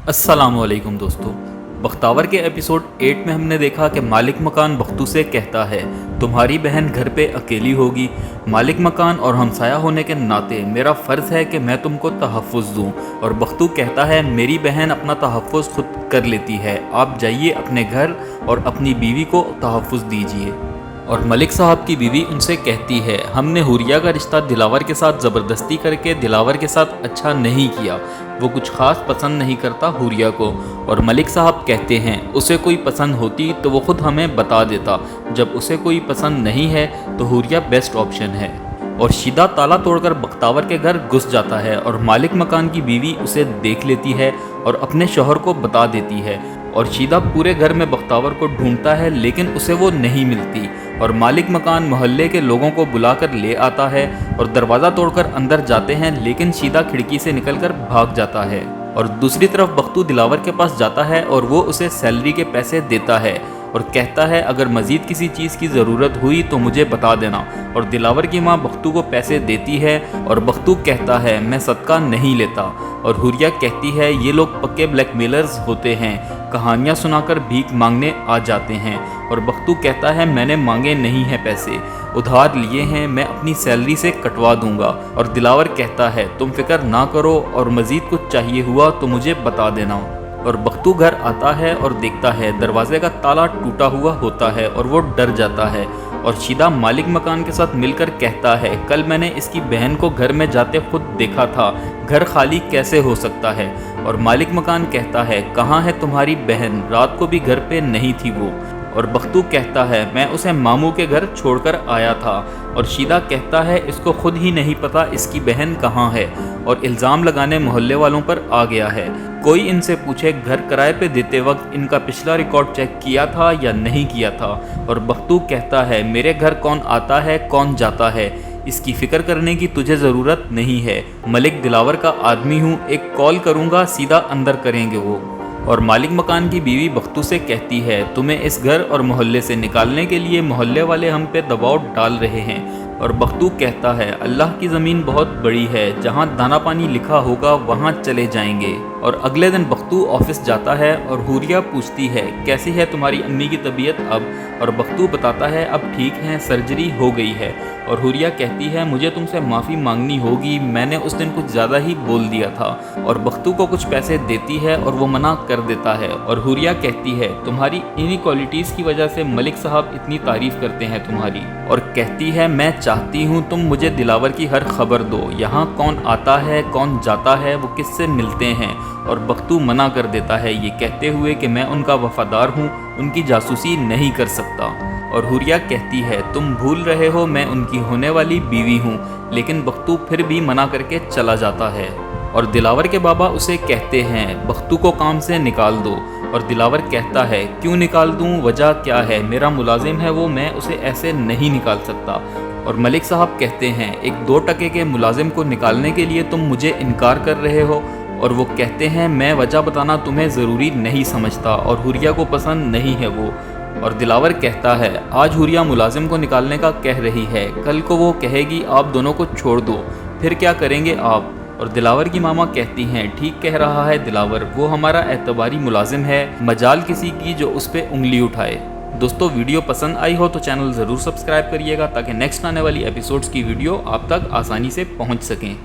अस्सलाम वालेकुम दोस्तों। बख्तावर के एपिसोड 8 में हमने देखा कि मालिक मकान बख्तू से कहता है तुम्हारी बहन घर पे अकेली होगी। मालिक मकान और हमसाया होने के नाते मेरा फ़र्ज़ है कि मैं तुमको तहफ़्फ़ुज़ दूँ। और बख्तू कहता है मेरी बहन अपना तहफ़्फ़ुज़ खुद कर लेती है, आप जाइए अपने घर और अपनी बीवी को तहफ़्फ़ुज़ दीजिए। और मलिक साहब की बीवी उनसे कहती है हमने हुरिया का रिश्ता दिलावर के साथ ज़बरदस्ती करके दिलावर के साथ अच्छा नहीं किया, वो कुछ ख़ास पसंद नहीं करता हुरिया को। और मलिक साहब कहते हैं उसे कोई पसंद होती तो वो ख़ुद हमें बता देता, जब उसे कोई पसंद नहीं है तो हुरिया बेस्ट ऑप्शन है। और शीदा ताला तोड़कर बख्तावर के घर घुस जाता है और मालिक मकान की बीवी उसे देख लेती है और अपने शौहर को बता देती है। और शीदा पूरे घर में बख्तावर को ढूंढता है लेकिन उसे वो नहीं मिलती। और मालिक मकान मोहल्ले के लोगों को बुलाकर ले आता है और दरवाज़ा तोड़कर अंदर जाते हैं, लेकिन शीदा खिड़की से निकलकर भाग जाता है। और दूसरी तरफ बख्तू दिलावर के पास जाता है और वो उसे सैलरी के पैसे देता है और कहता है अगर मज़ीद किसी चीज़ की ज़रूरत हुई तो मुझे बता देना। और दिलावर की माँ बख्तू को पैसे देती है और बख्तू कहता है मैं सदका नहीं लेता। और हुरिया कहती है ये लोग पक्के ब्लैकमेलर्स होते हैं, कहानियाँ सुनाकर भीख मांगने आ जाते हैं। और बख्तू कहता है मैंने मांगे नहीं हैं पैसे, उधार लिए हैं, मैं अपनी सैलरी से कटवा दूंगा। और दिलावर कहता है तुम फिक्र ना करो और मज़ीद कुछ चाहिए हुआ तो मुझे बता देना। और बख्तू घर आता है और देखता है दरवाजे का ताला टूटा हुआ होता है और वो डर जाता है। और शीदा मालिक मकान के साथ मिलकर कहता है कल मैंने इसकी बहन को घर में जाते खुद देखा था, घर खाली कैसे हो सकता है। और मालिक मकान कहता है कहाँ है तुम्हारी बहन, रात को भी घर पे नहीं थी वो। और बख्तू कहता है मैं उसे मामू के घर छोड़कर आया था। और शीदा कहता है इसको खुद ही नहीं पता इसकी बहन कहाँ है और इल्ज़ाम लगाने मोहल्ले वालों पर आ गया है। कोई इनसे पूछे घर किराए पे देते वक्त इनका पिछला रिकॉर्ड चेक किया था या नहीं किया था। और बख्तू कहता है मेरे घर कौन आता है कौन जाता है, इसकी फ़िक्र करने की तुझे ज़रूरत नहीं है, मलिक दिलावर का आदमी हूँ, एक कॉल करूँगा सीधा अंदर करेंगे वो। और मालिक मकान की बीवी बख्तू से कहती है तुम्हें इस घर और मोहल्ले से निकालने के लिए मोहल्ले वाले हम पे दबाव डाल रहे हैं। और बख्तू कहता है अल्लाह की ज़मीन बहुत बड़ी है, जहाँ दाना पानी लिखा होगा वहाँ चले जाएंगे। और अगले दिन बख्तू ऑफिस जाता है और हुरिया पूछती है कैसी है तुम्हारी अम्मी की तबीयत अब। और बख्तू बताता है अब ठीक हैं, सर्जरी हो गई है। और हुरिया कहती है मुझे तुमसे माफ़ी मांगनी होगी, मैंने उस दिन कुछ ज़्यादा ही बोल दिया था। और बख्तू को कुछ पैसे देती है और वो मना कर देता है। और हुरिया कहती है तुम्हारी इन्हीं क्वालिटीज़ की वजह से मलिक साहब इतनी तारीफ़ करते हैं तुम्हारी। और कहती है मैं चाहती हूँ तुम मुझे दिलावर की हर खबर दो, यहाँ कौन आता है कौन जाता है, वो किससे मिलते हैं। और बख्तू मना कर देता है ये कहते हुए कि मैं उनका वफादार हूँ, उनकी जासूसी नहीं कर सकता। और हुरिया कहती है तुम भूल रहे हो मैं उनकी होने वाली बीवी हूँ, लेकिन बख्तू फिर भी मना करके चला जाता है। और दिलावर के बाबा उसे कहते हैं बख्तू को काम से निकाल दो। और दिलावर कहता है क्यों निकाल दूँ, वजह क्या है, मेरा मुलाजिम है वो, मैं उसे ऐसे नहीं निकाल सकता। और मलिक साहब कहते हैं एक 2 टके के मुलाजिम को निकालने के लिए तुम मुझे इनकार कर रहे हो। और वो कहते हैं मैं वजह बताना तुम्हें ज़रूरी नहीं समझता और हुरिया को पसंद नहीं है वो। और दिलावर कहता है आज हुरिया मुलाजिम को निकालने का कह रही है, कल को वो कहेगी आप दोनों को छोड़ दो, फिर क्या करेंगे आप। और दिलावर की मामा कहती हैं ठीक कह रहा है दिलावर, वो हमारा एतबारी मुलाजिम है, मजाल किसी की जो उस पर उंगली उठाए। दोस्तों वीडियो पसंद आई हो तो चैनल ज़रूर सब्सक्राइब करिएगा ताकि नेक्स्ट आने वाली एपिसोड्स की वीडियो आप तक आसानी से पहुंच सकें।